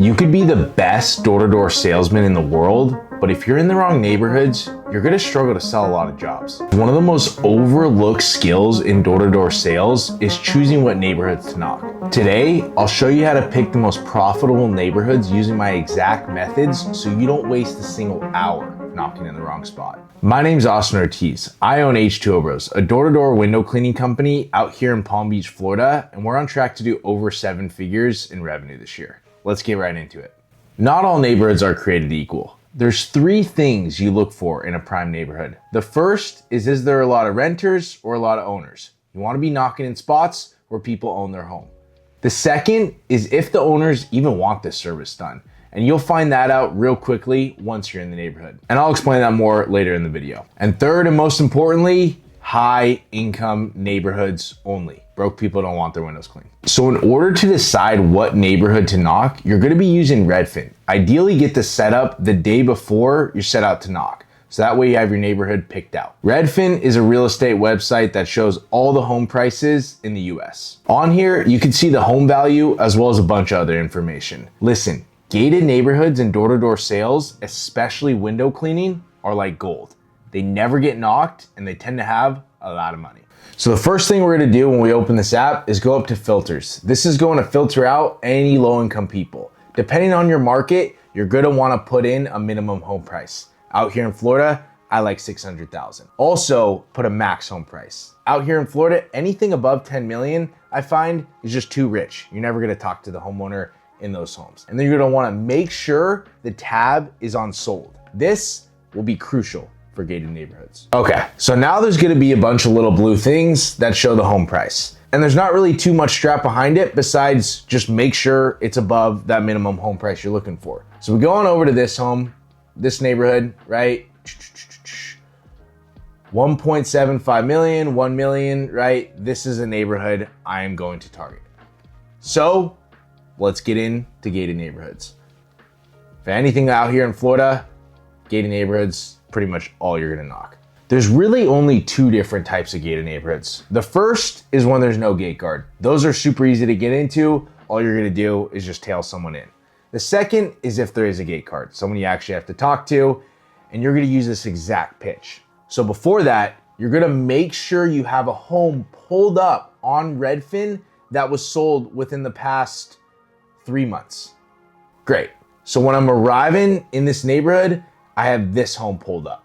You could be the best door-to-door salesman in the world, but if you're in the wrong neighborhoods, you're gonna struggle to sell a lot of jobs. One of the most overlooked skills in door-to-door sales is choosing what neighborhoods to knock. Today, I'll show you how to pick the most profitable neighborhoods using my exact methods so you don't waste a single hour knocking in the wrong spot. My name's Austin Ortiz. I own H2O Bros, a door-to-door window cleaning company out here in Palm Beach, Florida, and we're on track to do over 7 figures in revenue this year. Let's get right into it. Not all neighborhoods are created equal. There's 3 things you look for in a prime neighborhood. The first is there a lot of renters or a lot of owners? You want to be knocking in spots where people own their home. The second is if the owners even want this service done. And you'll find that out real quickly once you're in the neighborhood. And I'll explain that more later in the video. And third, and most importantly, high income neighborhoods only. Broke people don't want their windows cleaned. So in order to decide what neighborhood to knock, you're gonna be using Redfin. Ideally get this set up the day before you're set out to knock. So that way you have your neighborhood picked out. Redfin is a real estate website that shows all the home prices in the US. On here, you can see the home value as well as a bunch of other information. Listen, gated neighborhoods and door-to-door sales, especially window cleaning, are like gold. They never get knocked and they tend to have a lot of money. So the first thing we're gonna do when we open this app is go up to filters. This is going to filter out any low-income people. Depending on your market, you're gonna wanna put in a minimum home price. Out here in Florida, I like 600,000. Also, put a max home price. Out here in Florida, anything above 10 million, I find is just too rich. You're never gonna talk to the homeowner in those homes. And then you're gonna wanna make sure the tab is on sold. This will be crucial for gated neighborhoods. Okay, so now there's gonna be a bunch of little blue things that show the home price. And there's not really too much strap behind it besides just make sure it's above that minimum home price you're looking for. So we go on over to this home, this neighborhood, right? 1.75 million, 1 million, right? This is a neighborhood I am going to target. So let's get into gated neighborhoods. For anything out here in Florida, gated neighborhoods, pretty much all you're gonna knock. There's really only 2 different types of gated neighborhoods. The first is when there's no gate guard. Those are super easy to get into. All you're gonna do is just tail someone in. The second is if there is a gate guard, someone you actually have to talk to, and you're gonna use this exact pitch. So before that, you're gonna make sure you have a home pulled up on Redfin that was sold within the past 3 months. Great. So when I'm arriving in this neighborhood, I have this home pulled up.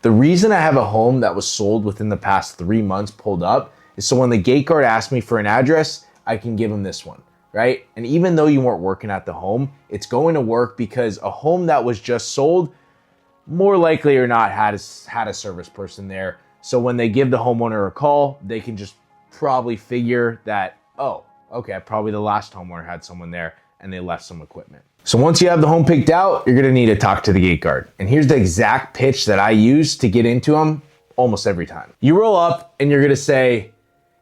The reason I have a home that was sold within the past 3 months pulled up is so when the gate guard asks me for an address, I can give him this one, right? And even though you weren't working at the home, it's going to work because a home that was just sold, more likely or not, had a service person there. So when they give the homeowner a call, they can just probably figure that, oh, okay, probably the last homeowner had someone there and they left some equipment. So once you have the home picked out, you're gonna need to talk to the gate guard. And here's the exact pitch that I use to get into them almost every time. You roll up and you're gonna say,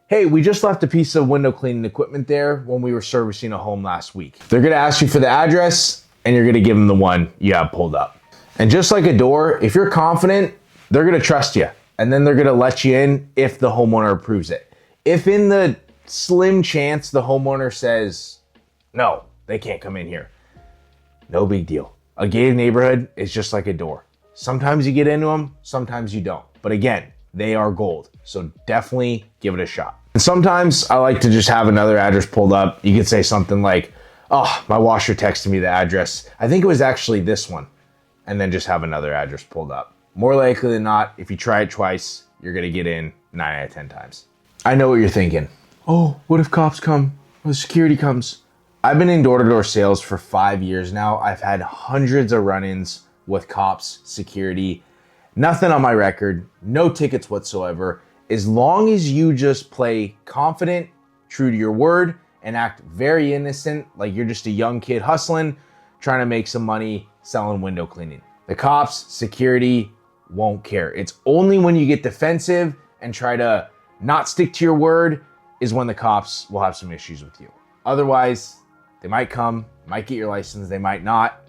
hey, we just left a piece of window cleaning equipment there when we were servicing a home last week. They're gonna ask you for the address and you're gonna give them the one you have pulled up. And just like a door, if you're confident, they're gonna trust you. And then they're gonna let you in if the homeowner approves it. If in the slim chance the homeowner says, no, they can't come in here, no big deal. A gated neighborhood is just like a door. Sometimes you get into them, sometimes you don't. But again, they are gold. So definitely give it a shot. And sometimes I like to just have another address pulled up. You could say something like, oh, my washer texted me the address. I think it was actually this one. And then just have another address pulled up. More likely than not, if you try it twice, you're gonna get in 9 out of 10 times. I know what you're thinking. Oh, what if cops come? What if security comes? I've been in door-to-door sales for 5 years now. I've had hundreds of run-ins with cops, security, nothing on my record, no tickets whatsoever. As long as you just play confident, true to your word, and act very innocent, like you're just a young kid hustling, trying to make some money selling window cleaning. The cops, security won't care. It's only when you get defensive and try to not stick to your word is when the cops will have some issues with you. Otherwise, they might come, might get your license, they might not,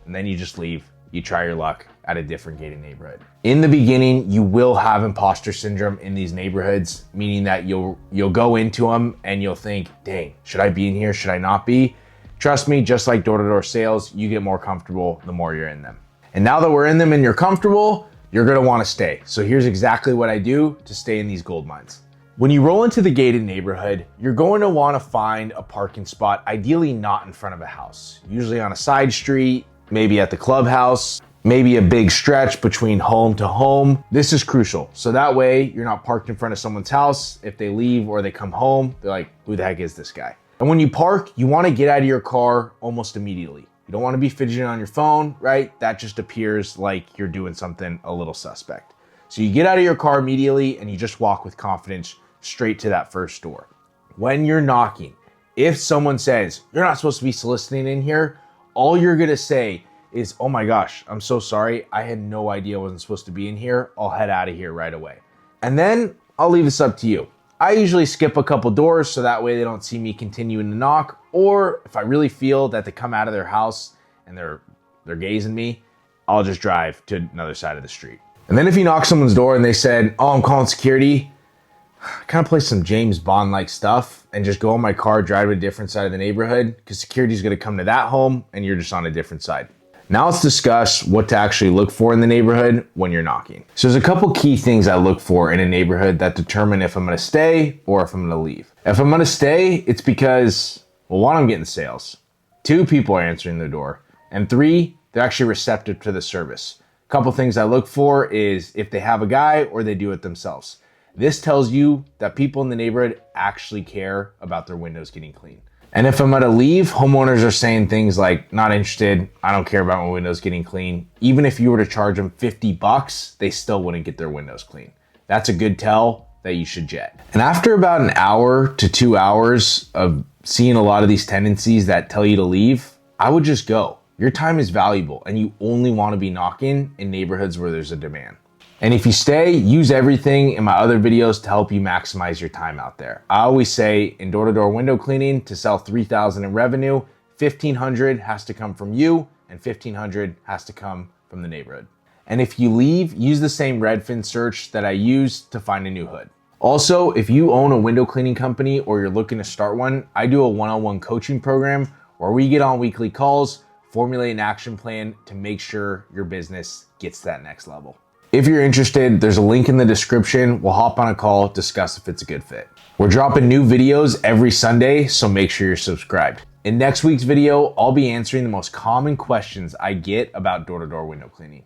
and then you just leave. You try your luck at a different gated neighborhood. In the beginning, you will have imposter syndrome in these neighborhoods, meaning that you'll go into them and you'll think, dang, should I be in here? Should I not be? Trust me, just like door-to-door sales, you get more comfortable the more you're in them. And now that we're in them and you're comfortable, you're gonna wanna stay. So here's exactly what I do to stay in these gold mines. When you roll into the gated neighborhood, you're going to wanna find a parking spot, ideally not in front of a house, usually on a side street, maybe at the clubhouse, maybe a big stretch between home to home. This is crucial. So that way you're not parked in front of someone's house. If they leave or they come home, they're like, who the heck is this guy? And when you park, you wanna get out of your car almost immediately. You don't wanna be fidgeting on your phone, right? That just appears like you're doing something a little suspect. So you get out of your car immediately and you just walk with confidence straight to that first door. When you're knocking, if someone says, you're not supposed to be soliciting in here, all you're gonna say is, oh my gosh, I'm so sorry. I had no idea I wasn't supposed to be in here. I'll head out of here right away. And then I'll leave this up to you. I usually skip a couple doors so that way they don't see me continuing to knock. Or if I really feel that they come out of their house and they're gazing me, I'll just drive to another side of the street. And then if you knock someone's door and they said, oh, I'm calling security, kind of play some James Bond-like stuff and just go in my car, drive to a different side of the neighborhood because security is going to come to that home and you're just on a different side. Now let's discuss what to actually look for in the neighborhood when you're knocking. So there's a couple key things I look for in a neighborhood that determine if I'm going to stay or if I'm going to leave. If I'm going to stay, it's because, well, one, I'm getting sales. Two, people are answering the door. And three, they're actually receptive to the service. A couple things I look for is if they have a guy or they do it themselves. This tells you that people in the neighborhood actually care about their windows getting clean. And if I'm gonna leave, homeowners are saying things like, not interested, I don't care about my windows getting clean. Even if you were to charge them $50, they still wouldn't get their windows clean. That's a good tell that you should jet. And after about an hour to 2 hours of seeing a lot of these tendencies that tell you to leave, I would just go. Your time is valuable and you only wanna be knocking in neighborhoods where there's a demand. And if you stay, use everything in my other videos to help you maximize your time out there. I always say in door-to-door window cleaning, to sell $3,000 in revenue, $1,500 has to come from you and $1,500 has to come from the neighborhood. And if you leave, use the same Redfin search that I use to find a new hood. Also, if you own a window cleaning company or you're looking to start one, I do a one-on-one coaching program where we get on weekly calls, formulate an action plan to make sure your business gets to that next level. If you're interested, there's a link in the description. We'll hop on a call, discuss if it's a good fit. We're dropping new videos every Sunday, so make sure you're subscribed. In next week's video, I'll be answering the most common questions I get about door-to-door window cleaning.